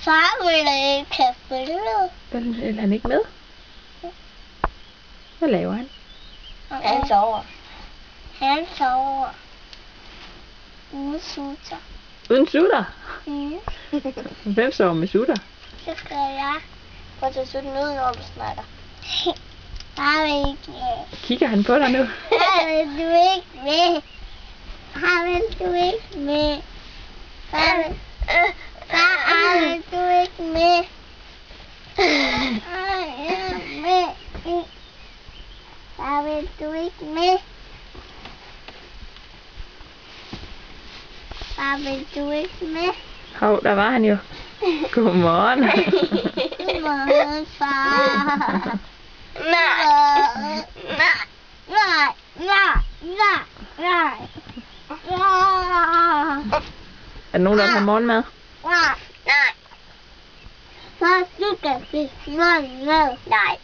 Far vil ikke have billeder. Vil han ikke med? Hvad laver han? Han sover. Han sover. Uden sutter. Uden sutter? Mm. Hvem sover med sutter? Så skal jeg. Prøv at tage sutten ud, når du snakker. Far vil ikke med. Kigger han på dig nu? Far vil du ikke med. Far vil du ikke med. Far vil du ikke med. Far vil du ikke med. Far vil du ikke med. Hov, der var han jo. Godmorgen. Godmorgen, far. Nej. Er der nogen, der har morgenmad? Nej. Far, du kan spise morgenmad. Nej.